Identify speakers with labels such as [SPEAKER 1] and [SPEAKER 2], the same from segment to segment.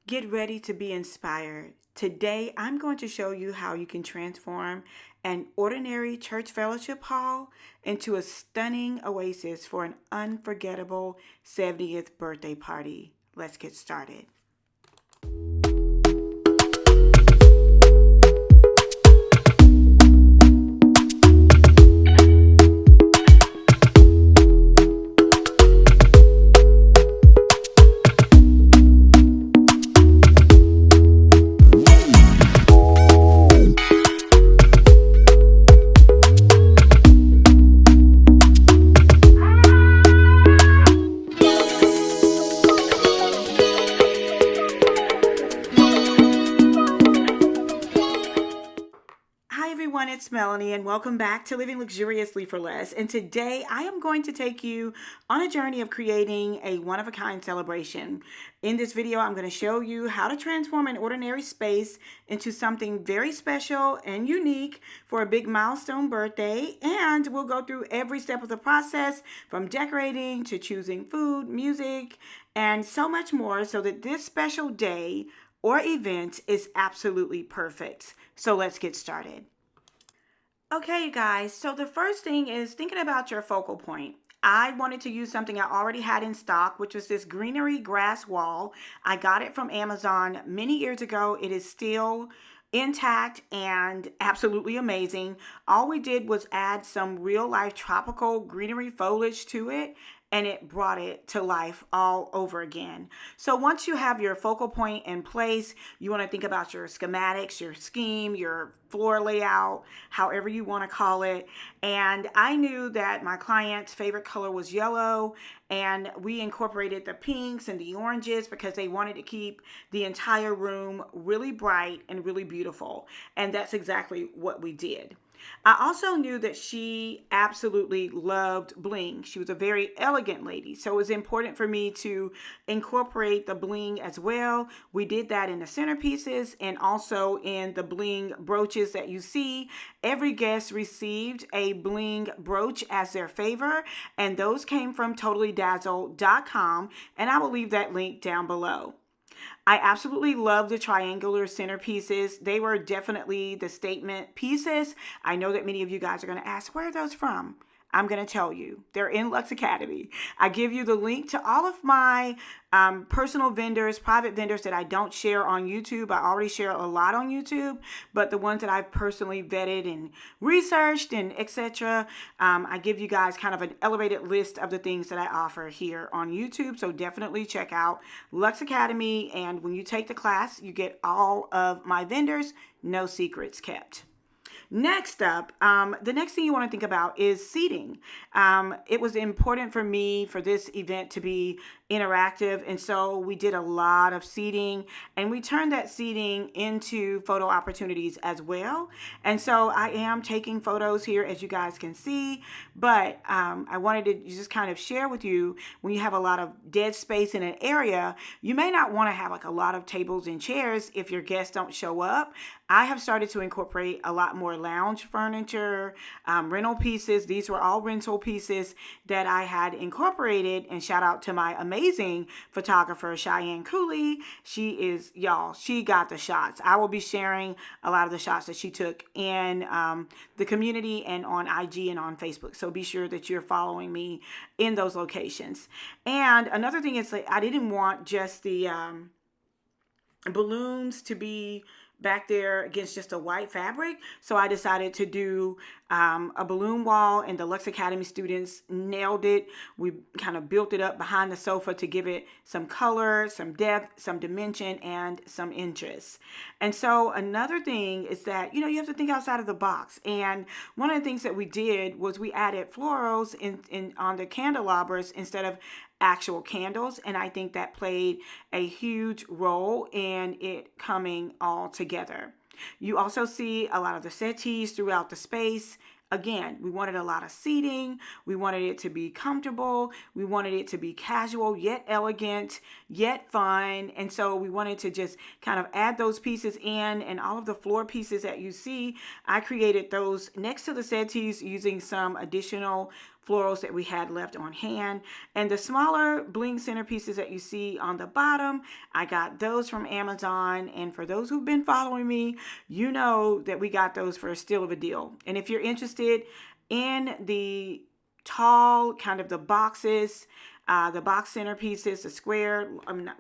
[SPEAKER 1] Get ready to be inspired. Today, I'm going to show you how you can transform an ordinary church fellowship hall into a stunning oasis for an unforgettable 70th birthday party. Let's get started. Hi everyone, it's Melanie and welcome back to Living Luxuriously for Less. And today I am going to take you on a journey of creating a one-of-a-kind celebration. In this video, I'm going to show you how to transform an ordinary space into something very special and unique for a big milestone birthday. And we'll go through every step of the process from decorating to choosing food, music, and so much more so that this special day or event is absolutely perfect. So let's get started. Okay, you guys, so the first thing is thinking about your focal point. I wanted to use something I already had in stock, which was this greenery grass wall. I got it from Amazon many years ago. It is still intact and absolutely amazing. All we did was add some real life tropical greenery foliage to it, and it brought it to life all over again. So once you have your focal point in place, you want to think about your schematics, your scheme, your floor layout, however you want to call it. And I knew that my client's favorite color was yellow, and we incorporated the pinks and the oranges because they wanted to keep the entire room really bright and really beautiful. And that's exactly what we did. I also knew that she absolutely loved bling. She was a very elegant lady, so it was important for me to incorporate the bling as well. We did that in the centerpieces and also in the bling brooches that you see. Every guest received a bling brooch as their favor, and those came from totallydazzle.com, and I will leave that link down below. I absolutely love the triangular centerpieces. They were definitely the statement pieces. I know that many of you guys are going to ask, where are those from? I'm going to tell you. They're in Lux Academy. I give you the link to all of my personal vendors, private vendors that I don't share on YouTube. I already share a lot on YouTube, but the ones that I've personally vetted and researched and etc. I give you guys kind of an elevated list of the things that I offer here on YouTube. So definitely check out Lux Academy. And when you take the class, you get all of my vendors, no secrets kept. Next up, the next thing you want to think about is seating. It was important for me for this event to be interactive, and so we did a lot of seating, and we turned that seating into photo opportunities as well. And so I am taking photos here, as you guys can see, but I wanted to just kind of share with you, when you have a lot of dead space in an area, you may not want to have like a lot of tables and chairs if your guests don't show up. I have started to incorporate a lot more lounge furniture, rental pieces. These were all rental pieces that I had incorporated, and shout out to my amazing photographer, Cheyenne Cooley. She is, y'all, she got the shots. I will be sharing a lot of the shots that she took in the community and on IG and on Facebook. So be sure that you're following me in those locations. And another thing is, like, I didn't want just the balloons to be back there against just a white fabric. So I decided to do a balloon wall, and the Lux Academy students nailed it. We kind of built it up behind the sofa to give it some color, some depth, some dimension, and some interest. And so another thing is that, you have to think outside of the box. And one of the things that we did was we added florals in on the candelabras instead of actual candles, and I think that played a huge role in it coming all together. You also see a lot of the settees throughout the space. Again, we wanted a lot of seating. We wanted it to be comfortable. We wanted it to be casual, yet elegant, yet fun. And so we wanted to just kind of add those pieces in, and all of the floor pieces that you see, I created those next to the settees using some additional florals that we had left on hand. And the smaller bling centerpieces that you see on the bottom, I got those from Amazon. And for those who've been following me, you know that we got those for a steal of a deal. And if you're interested in the tall, kind of the boxes, the box centerpieces, the square,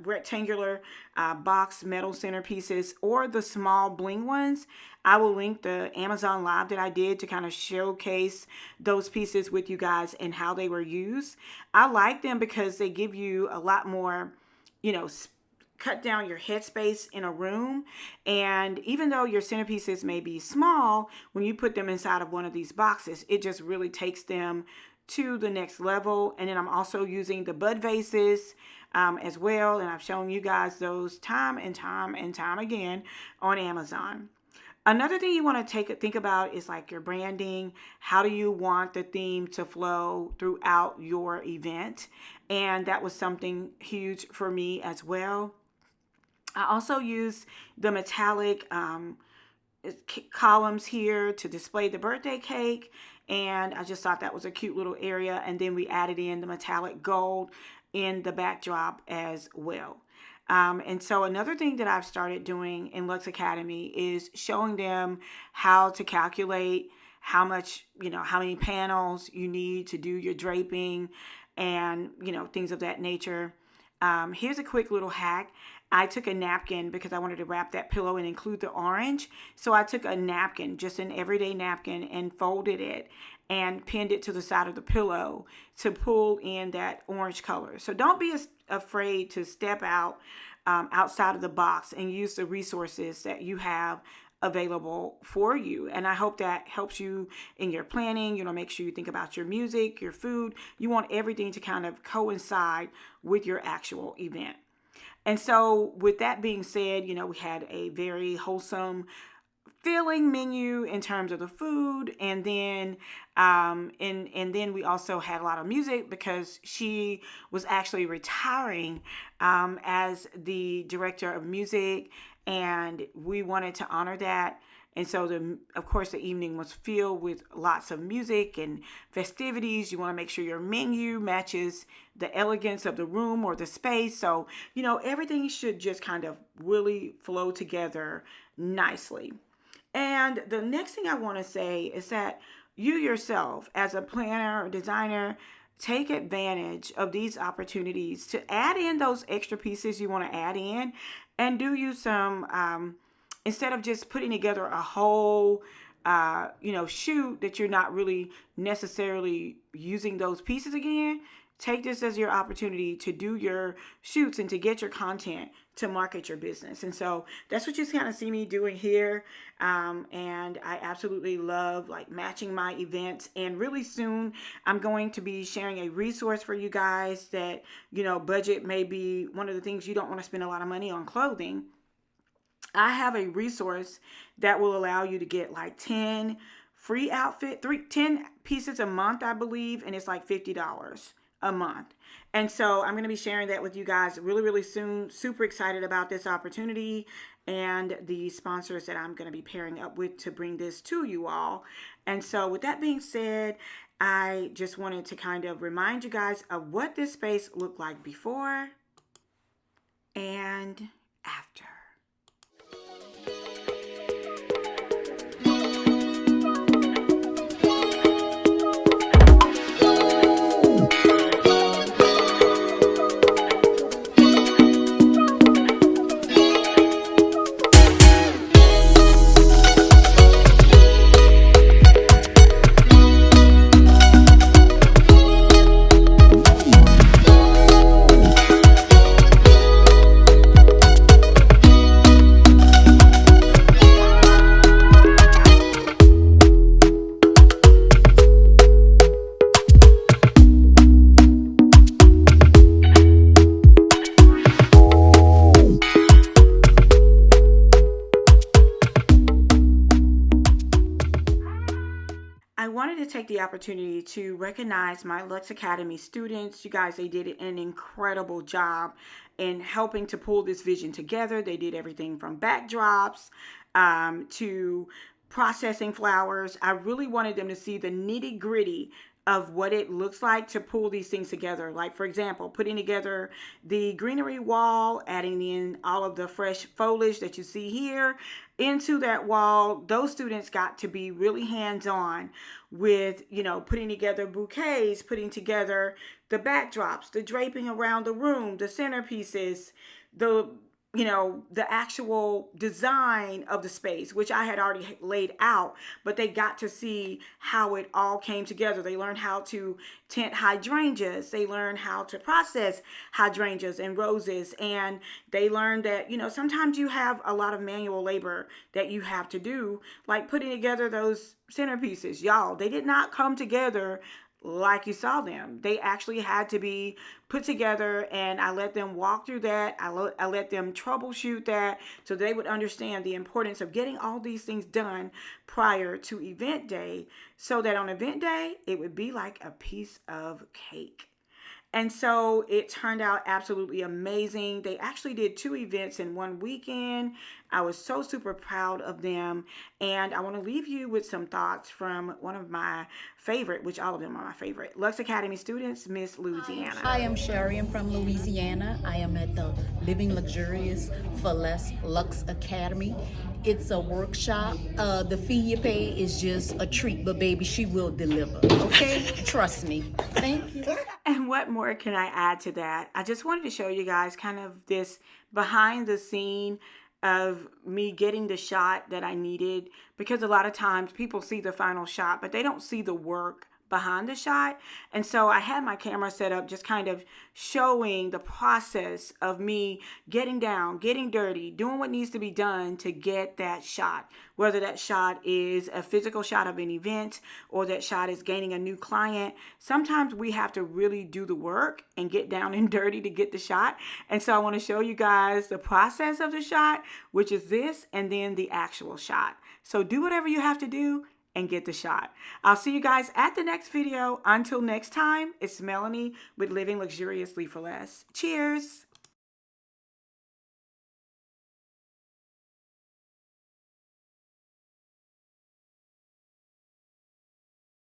[SPEAKER 1] rectangular box metal centerpieces, or the small bling ones, I will link the Amazon Live that I did to kind of showcase those pieces with you guys and how they were used. I like them because they give you a lot more, cut down your headspace in a room. And even though your centerpieces may be small, when you put them inside of one of these boxes, it just really takes them to the next level. And then I'm also using the bud vases as well, and I've shown you guys those time and time and time again on Amazon. Another thing you want to think about is like your branding. How do you want the theme to flow throughout your event? And that was something huge for me as well. I also use the metallic columns here to display the birthday cake, and I just thought that was a cute little area. And then we added in the metallic gold in the backdrop as well. And so another thing that I've started doing in Lux Academy is showing them how to calculate how much, how many panels you need to do your draping and, things of that nature. Here's a quick little hack. I took a napkin because I wanted to wrap that pillow and include the orange. So I took a napkin, just an everyday napkin, and folded it and pinned it to the side of the pillow to pull in that orange color. So don't be afraid to step outside of the box and use the resources that you have available for you. And I hope that helps you in your planning. Make sure you think about your music, your food. You want everything to kind of coincide with your actual event. And so with that being said, we had a very wholesome filling menu in terms of the food, and then and then we also had a lot of music because she was actually retiring as the director of music, and we wanted to honor that. And so, of course, the evening was filled with lots of music and festivities. You want to make sure your menu matches the elegance of the room or the space. So, everything should just kind of really flow together nicely. And the next thing I want to say is that you yourself, as a planner or designer, take advantage of these opportunities to add in those extra pieces you want to add in, and do you some... instead of just putting together a whole, shoot that you're not really necessarily using those pieces again, take this as your opportunity to do your shoots and to get your content to market your business. And so that's what you kind of see me doing here. And I absolutely love matching my events. And really soon I'm going to be sharing a resource for you guys that, budget may be one of the things you don't want to spend a lot of money on clothing. I have a resource that will allow you to get 10 free 10 pieces a month, I believe, and it's $50 a month. And so I'm going to be sharing that with you guys really, really soon. Super excited about this opportunity and the sponsors that I'm going to be pairing up with to bring this to you all. And so with that being said, I just wanted to kind of remind you guys of what this space looked like before and after. Take the opportunity to recognize my Lux Academy students. You guys, they did an incredible job in helping to pull this vision together. They did everything from backdrops to processing flowers. I really wanted them to see the nitty gritty of what it looks like to pull these things together. Like, for example, putting together the greenery wall, adding in all of the fresh foliage that you see here into that wall. Those students got to be really hands-on with, putting together bouquets, putting together the backdrops, the draping around the room, the centerpieces, the actual design of the space, which I had already laid out, but they got to see how it all came together. They learned how to tint hydrangeas. They learned how to process hydrangeas and roses. And they learned that, sometimes you have a lot of manual labor that you have to do, like putting together those centerpieces. Y'all, they did not come together like you saw them. They actually had to be put together, and I let them walk through that. I let them troubleshoot that so they would understand the importance of getting all these things done prior to event day, so that on event day it would be like a piece of cake. And so it turned out absolutely amazing. They actually did 2 events in one weekend. I was so super proud of them. And I want to leave you with some thoughts from one of my favorite, which all of them are my favorite, Lux Academy students, Miss Louisiana.
[SPEAKER 2] Hi, I'm Sherry. I'm from Louisiana. I am at the Living Luxurious for Less Lux Academy. It's a workshop. The fee you pay is just a treat, but baby, she will deliver. Okay? Trust me. Thank you.
[SPEAKER 1] And what more can I add to that? I just wanted to show you guys kind of this behind the scene of me getting the shot that I needed, because a lot of times people see the final shot, but they don't see the work behind the shot. And so I had my camera set up just kind of showing the process of me getting down, getting dirty, doing what needs to be done to get that shot. Whether that shot is a physical shot of an event or that shot is gaining a new client, sometimes we have to really do the work and get down and dirty to get the shot. And so I want to show you guys the process of the shot, which is this, and then the actual shot. So do whatever you have to do and get the shot. I'll see you guys at the next video. Until next time, it's Melanie with Living Luxuriously for Less. Cheers.